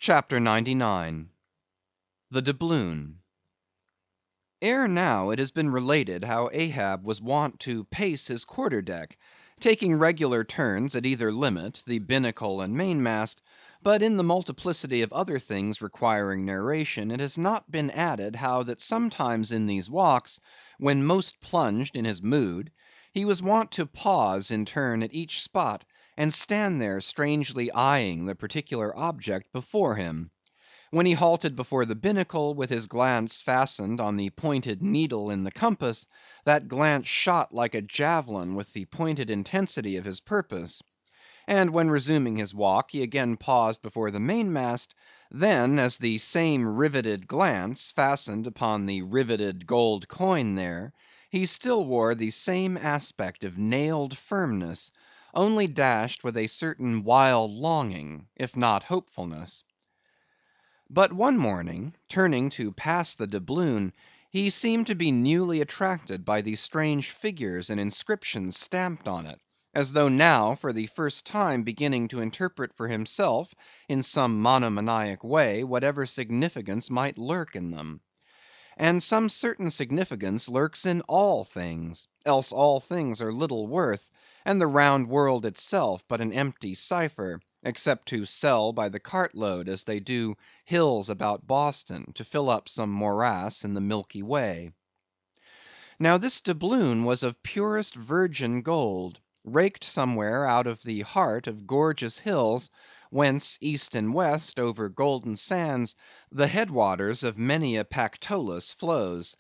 CHAPTER 99. The Doubloon. Ere now it has been related how Ahab was wont to pace his quarter deck, taking regular turns at either limit, the binnacle and mainmast; but in the multiplicity of other things requiring narration, it has not been added how that sometimes in these walks, when most plunged in his mood, he was wont to pause in turn at each spot, and stand there strangely eyeing the particular object before him. When he halted before the binnacle, with his glance fastened on the pointed needle in the compass, that glance shot like a javelin with the pointed intensity of his purpose. And when resuming his walk, he again paused before the mainmast, then, as the same riveted glance fastened upon the riveted gold coin there, he still wore the same aspect of nailed firmness, only dashed with a certain wild longing, if not hopefulness. But one morning, turning to pass the doubloon, he seemed to be newly attracted by the strange figures and inscriptions stamped on it, as though now for the first time beginning to interpret for himself, in some monomaniac way, whatever significance might lurk in them. And some certain significance lurks in all things, else all things are little worth, and the round world itself but an empty cipher, except to sell by the cartload as they do hills about Boston, to fill up some morass in the Milky Way. Now this doubloon was of purest virgin gold, raked somewhere out of the heart of gorgeous hills, whence east and west over golden sands the head waters of many a Pactolus flows;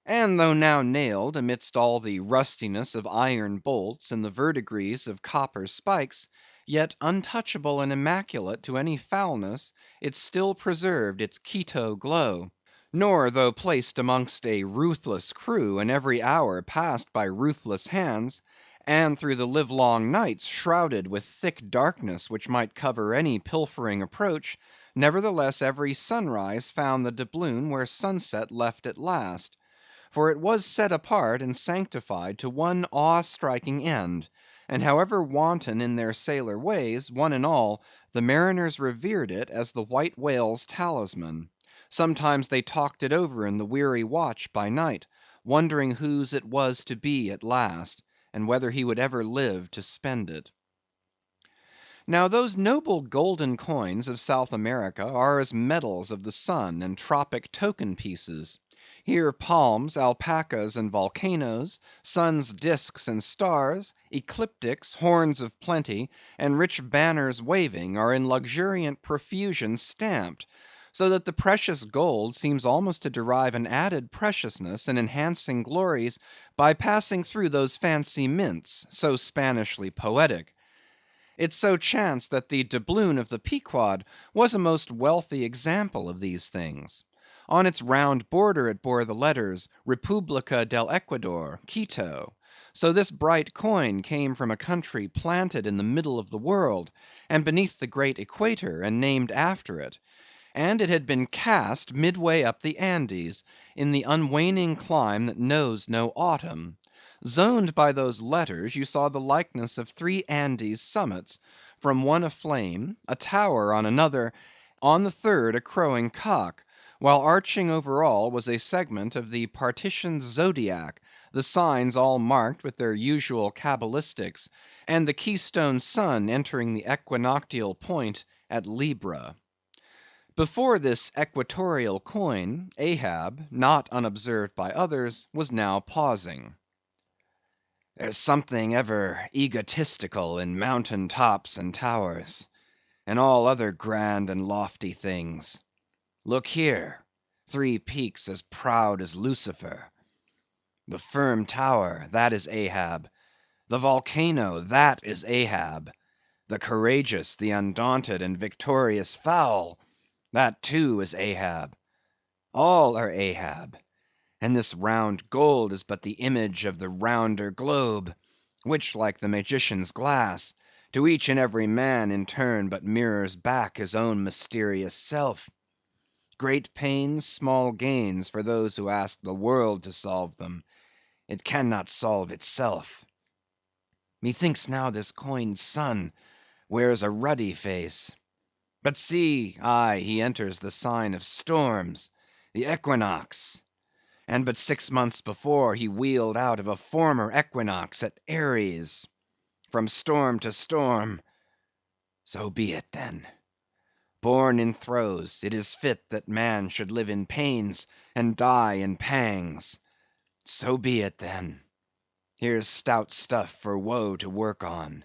and though now nailed amidst all the rustiness of iron bolts and the verdigris of copper spikes, yet untouchable and immaculate to any foulness, it still preserved its Quito glow; nor though placed amongst a ruthless crew, and every hour passed by ruthless hands, and through the livelong nights shrouded with thick darkness which might cover any pilfering approach, nevertheless every sunrise found the doubloon where sunset left it last. For it was set apart and sanctified to one awe‐striking end; and however wanton in their sailor ways, one and all, the mariners revered it as the white whale's talisman. Sometimes they talked it over in the weary watch by night, wondering whose it was to be at last, and whether he would ever live to spend it. Now those noble golden coins of South America are as medals of the sun and tropic token pieces. Here palms, alpacas, and volcanoes, sun's discs and stars, ecliptics, horns of plenty, and rich banners waving, are in luxuriant profusion stamped, so that the precious gold seems almost to derive an added preciousness and enhancing glories by passing through those fancy mints, so Spanishly poetic. It so chanced that the doubloon of the Pequod was a most wealthy example of these things. On its round border it bore the letters Republica del Ecuador, Quito; so this bright coin came from a country planted in the middle of the world, and beneath the great equator, and named after it; and it had been cast midway up the Andes, in the unwaning clime that knows no autumn. Zoned by those letters, you saw the likeness of three Andes summits, from one aflame, a tower on another, on the third a crowing cock; while arching over all was a segment of the partitioned zodiac, the signs all marked with their usual cabalistics, and the keystone sun entering the equinoctial point at Libra. Before this equatorial coin, Ahab, not unobserved by others, was now pausing. "There's something ever egotistical in mountain tops and towers, and all other grand and lofty things. Look here, three peaks as proud as Lucifer. The firm tower, that is Ahab; the volcano, that is Ahab; the courageous, the undaunted, and victorious fowl, that too is Ahab. All are Ahab; and this round gold is but the image of the rounder globe, which, like the magician's glass, to each and every man in turn but mirrors back his own mysterious self. Great pains, small gains for those who ask the world to solve them; it cannot solve itself. Methinks now this coined sun wears a ruddy face. But see, aye, he enters the sign of storms, the equinox. And but 6 months before he wheeled out of a former equinox at Aries. From storm to storm. So be it then. Born in throes, it is fit that man should live in pains and die in pangs. So be it then. Here's stout stuff for woe to work on.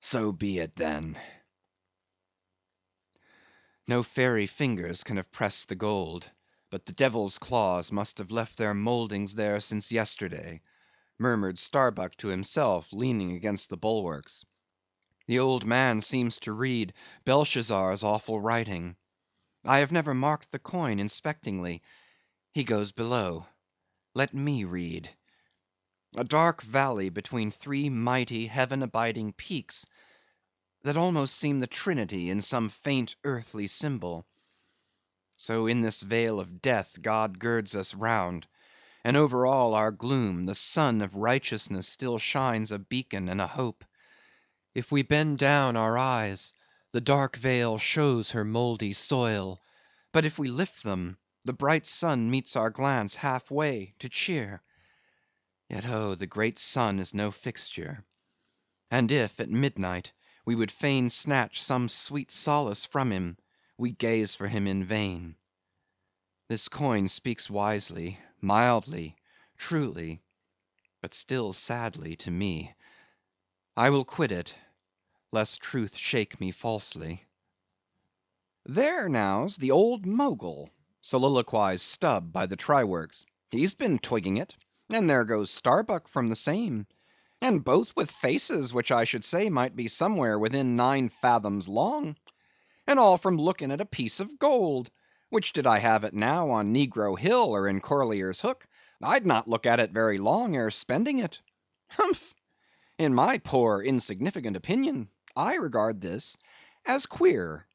So be it then. No fairy fingers can have pressed the gold, but the devil's claws must have left their mouldings there since yesterday, murmured Starbuck to himself, leaning against the bulwarks. The old man seems to read Belshazzar's awful writing. I have never marked the coin inspectingly. He goes below. Let me read. A dark valley between 3 mighty heaven-abiding peaks that almost seem the Trinity in some faint earthly symbol. So in this vale of death God girds us round, and over all our gloom the sun of righteousness still shines a beacon and a hope. If we bend down our eyes, the dark veil shows her mouldy soil, but if we lift them, the bright sun meets our glance half-way to cheer. Yet oh, the great sun is no fixture. And if, at midnight, we would fain snatch some sweet solace from him, we gaze for him in vain. This coin speaks wisely, mildly, truly, but still sadly to me. I will quit it, lest truth shake me falsely. There now's the old Mogul, soliloquized Stubb by the try works. He's been twigging it, and there goes Starbuck from the same, and both with faces which I should say might be somewhere within 9 fathoms long, and all from looking at a piece of gold, which did I have it now on Negro Hill or in Corlear's Hook, I'd not look at it very long ere spending it. Humph! In my poor insignificant opinion, I regard this as queer.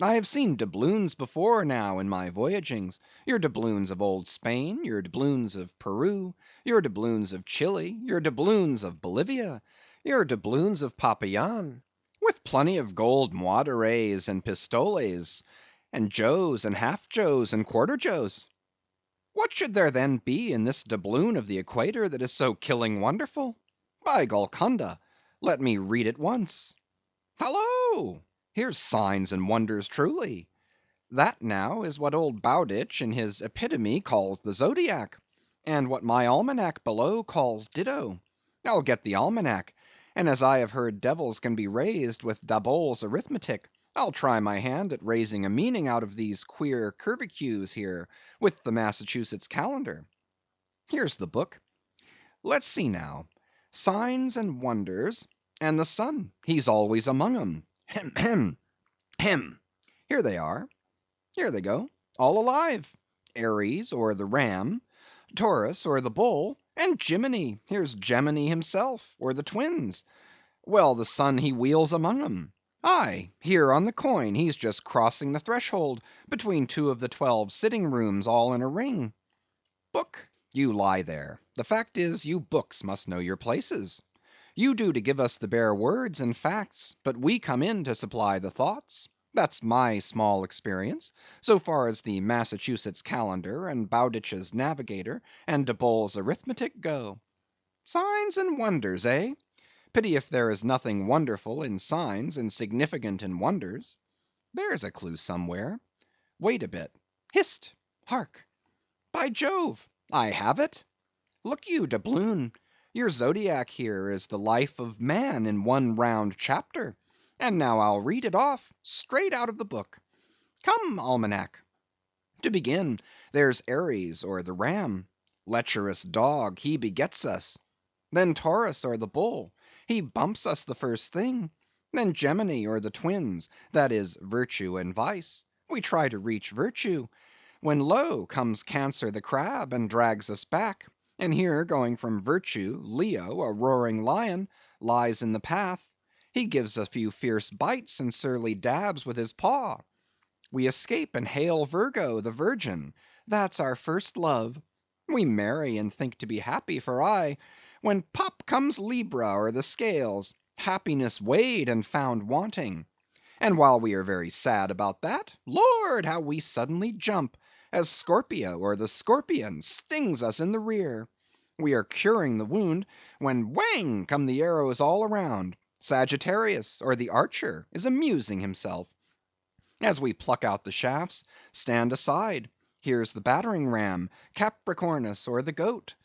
I have seen doubloons before now in my voyagings, your doubloons of old Spain, your doubloons of Peru, your doubloons of Chile, your doubloons of Bolivia, your doubloons of Popayan, with plenty of gold moidores and pistoles, and joes and half-joes and quarter-joes. What should there then be in this doubloon of the equator that is so killing wonderful? By Golconda, let me read it once. Hallo! Here's signs and wonders truly. That now is what old Bowditch in his epitome calls the zodiac, and what my almanac below calls ditto. I'll get the almanac, and as I have heard devils can be raised with Daboll's arithmetic, I'll try my hand at raising a meaning out of these queer curvicues here with the Massachusetts calendar. Here's the book. Let's see now. Signs and wonders, and the sun, he's always among 'em. Hem, hem, hem. Here they are. Here they go, all alive. Aries, or the ram, Taurus, or the bull, and Jiminy, here's Gemini himself, or the twins. Well, the sun he wheels among 'em. Aye, here on the coin he's just crossing the threshold between 2 of the 12 sitting rooms all in a ring. Book, you lie there. The fact is, you books must know your places. You do to give us the bare words and facts, but we come in to supply the thoughts. That's my small experience, so far as the Massachusetts calendar, and Bowditch's navigator, and Daboll's arithmetic go. Signs and wonders, eh? Pity if there is nothing wonderful in signs and significant in wonders. There's a clue somewhere. Wait a bit. Hist! Hark! By Jove! I have it. Look you, doubloon, your zodiac here is the life of man in one round chapter, and now I'll read it off, straight out of the book. Come, almanac. To begin, there's Aries, or the ram. Lecherous dog, he begets us. Then Taurus, or the bull, he bumps us the first thing. Then Gemini, or the twins, that is virtue and vice. We try to reach virtue, when lo, comes Cancer the crab, and drags us back. And here, going from virtue, Leo, a roaring lion, lies in the path. He gives a few fierce bites and surly dabs with his paw. We escape and hail Virgo, the virgin. That's our first love. We marry and think to be happy, for aye, when pop comes Libra or the scales, happiness weighed and found wanting. And while we are very sad about that, Lord, how we suddenly jump, as Scorpio or the scorpion stings us in the rear. We are curing the wound, when whang come the arrows all around. Sagittarius, or the archer, is amusing himself. As we pluck out the shafts, stand aside. Here's the battering ram, Capricornus, or the goat.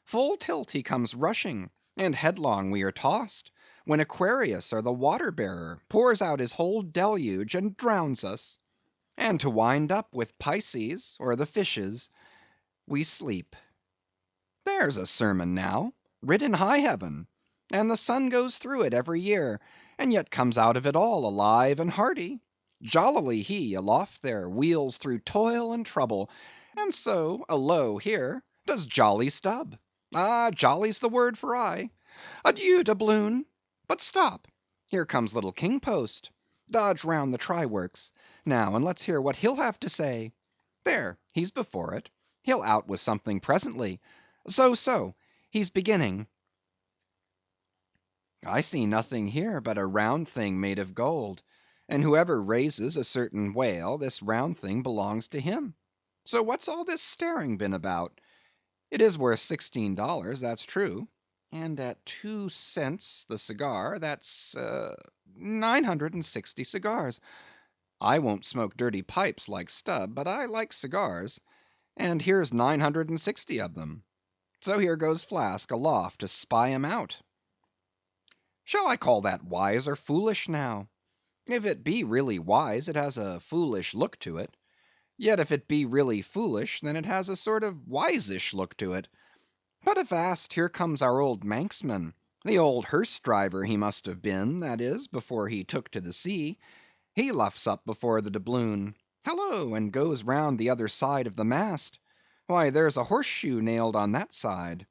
Full tilt he comes rushing, and headlong we are tossed, when Aquarius, or the water bearer, pours out his whole deluge and drowns us. And to wind up with Pisces, or the fishes, we sleep. There's a sermon now, writ in high heaven, and the sun goes through it every year, and yet comes out of it all alive and hearty. Jollily he, aloft there, wheels through toil and trouble, and so, alow here, does jolly Stubb. Ah, jolly's the word for aye. Adieu, doubloon. But stop, here comes little King Post. Dodge round the try works, now, and let's hear what he'll have to say. There, he's before it. He'll out with something presently. So, he's beginning. I see nothing here but a round thing made of gold, and whoever raises a certain whale, this round thing belongs to him. So what's all this staring been about? It is worth $16, that's true, and at 2 cents the cigar, that's 960 cigars. I won't smoke dirty pipes like Stubb, but I like cigars, and here's 960 of them. So here goes Flask aloft to spy 'em out. Shall I call that wise or foolish now? If it be really wise, it has a foolish look to it. Yet if it be really foolish, then it has a sort of wisish look to it. But avast, here comes our old Manxman, the old hearse driver he must have been, that is, before he took to the sea. He luffs up before the doubloon. Hallo, and goes round the other side of the mast. Why, there's a horseshoe nailed on that side.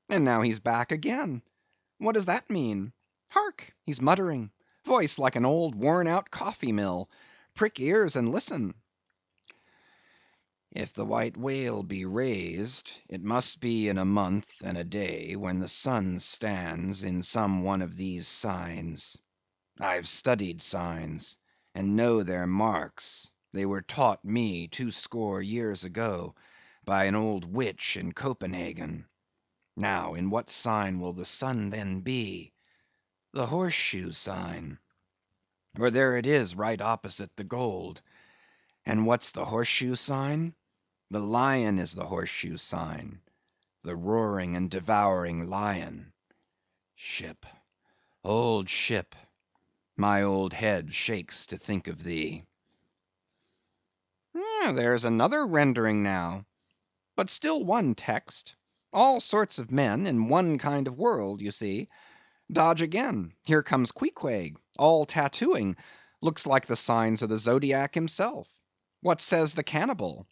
And now he's back again. What does that mean? Hark, he's muttering, voice like an old worn-out coffee-mill. Prick ears and listen. If the white whale be raised, it must be in a month and a day when the sun stands in some one of these signs. I've studied signs, and know their marks. They were taught me 20 years ago by an old witch in Copenhagen. Now, in what sign will the sun then be? The horseshoe sign. For there it is right opposite the gold. And what's the horseshoe sign? The lion is the horseshoe sign. The roaring and devouring lion. Ship, old ship, my old head shakes to think of thee. There's another rendering now. But still one text. All sorts of men in one kind of world, you see. Dodge again. Here comes Queequeg, all tattooing. Looks like the signs of the Zodiac himself. What says the cannibal?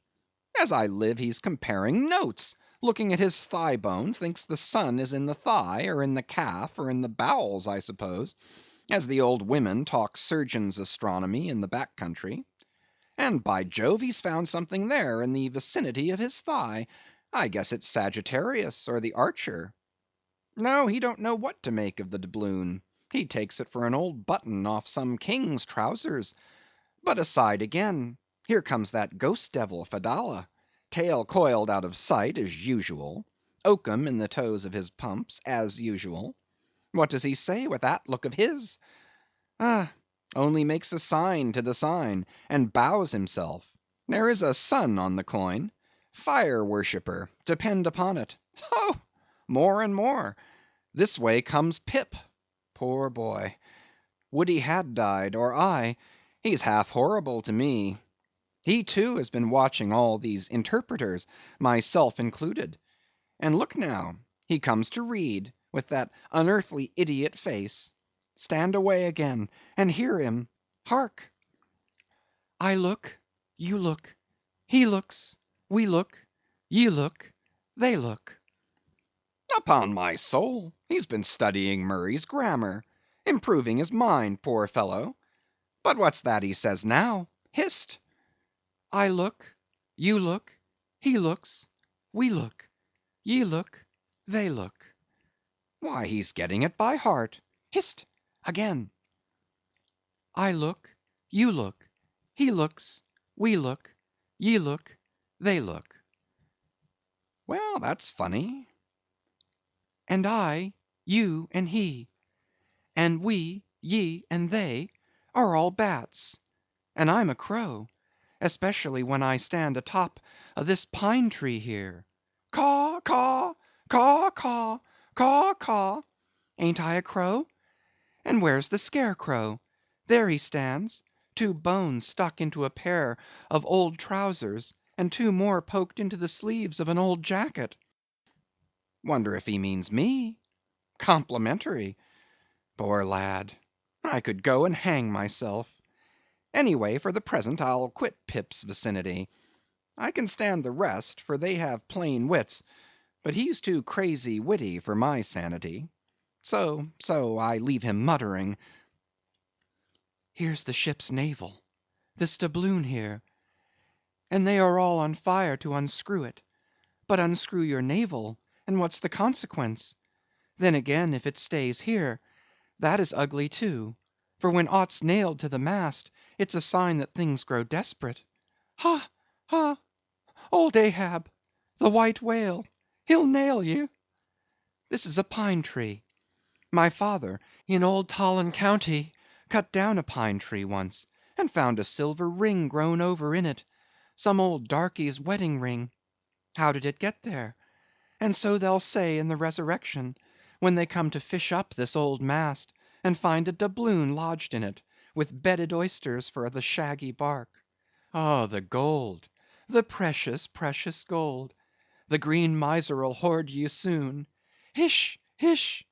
As I live, he's comparing notes. Looking at his thigh bone, thinks the sun is in the thigh, or in the calf, or in the bowels, I suppose, as the old women talk surgeon's astronomy in the back country. And by Jove, he's found something there in the vicinity of his thigh. I guess it's Sagittarius, or the archer. No, he don't know what to make of the doubloon. He takes it for an old button off some king's trousers. But aside again, here comes that ghost devil Fedallah, tail coiled out of sight as usual, oakum in the toes of his pumps as usual. What does he say with that look of his? Only makes a sign to the sign, and bows himself. There is a sun on the coin. Fire worshipper, depend upon it. Ho! More and more. This way comes Pip. Poor boy. Would he had died, or I. He's half horrible to me. He too has been watching all these interpreters, myself included. And look now, he comes to read, with that unearthly idiot face. Stand away again, and hear him. Hark! I look, you look, he looks, we look, ye look, they look. Upon my soul, he's been studying Murray's grammar, improving his mind, poor fellow. But what's that he says now? Hist! I look, you look, he looks, we look, ye look, they look. Why, he's getting it by heart. Hist! Again. I look, You look, he looks, we look, ye look, they look. Well, that's funny. And I, you and he, and we, ye and they, are all bats, and I'm a crow, especially when I stand atop of this pine tree here. Caw, caw, caw, caw, caw, caw. Ain't I a crow? And where's the scarecrow? There he stands, 2 bones stuck into a pair of old trousers, and 2 more poked into the sleeves of an old jacket. Wonder if he means me? Complimentary. Poor lad, I could go and hang myself. Anyway, for the present I'll quit Pip's vicinity. I can stand the rest, for they have plain wits, but he's too crazy witty for my sanity. So I leave him muttering. Here's the ship's navel, this doubloon here, and they are all on fire to unscrew it. But unscrew your navel, and what's the consequence? Then again, if it stays here, that is ugly too, for when aught's nailed to the mast, it's a sign that things grow desperate. Ha! ha! Old Ahab, the white whale, he'll nail you. This is a pine tree. My father, in old Tolland County, cut down a pine tree once, and found a silver ring grown over in it, some old darkey's wedding ring. How did it get there? And so they'll say in the resurrection, when they come to fish up this old mast, and find a doubloon lodged in it, with bedded oysters for the shaggy bark. Oh, the gold, the precious, precious gold! The green miser'll hoard ye soon. Hish, hish!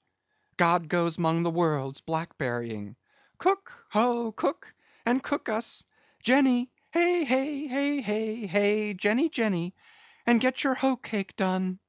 God goes 'mong the worlds blackberrying. Cook, ho, cook, and cook us. Jenny, hey, hey, hey, hey, hey, Jenny, Jenny, and get your hoe cake done.